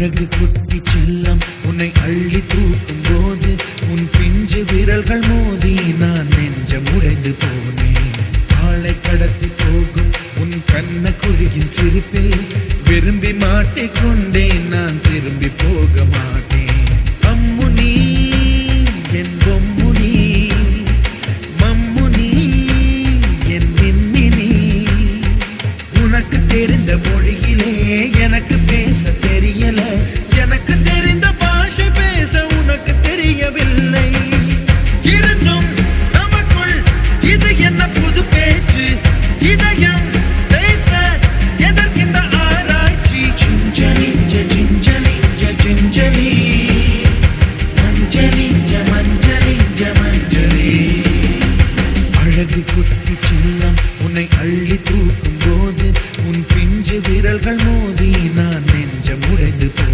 குட்டி செல்லம் உன்னை அள்ளி தூக்கும் போது உன் பிஞ்சு விரல்கள் மோதி நான் நெஞ்சம் உடைந்து போனேன். ஆளை கடத்தி போகும் உன் கண்ண குழியின் சிரிப்பில் விரும்பி மாட்டிக்கொண்டேன். நான் திரும்பி போக மாட்டேன். அம்முனி என் பொம்முனி, மம்முனி என் மின்மினி. உனக்கு தெரிந்த மொழியிலே எனக்கு பேச தெரியல. எனக்கு தெரிந்த பாஷை பேச உனக்கு தெரியவில்லை. இருந்தும் நமக்குள் இது என்ன புது பேச்சு? இதயம் பேச எதற்கின்ற ஆராய்ச்சி? Gingelly gingelly gingelly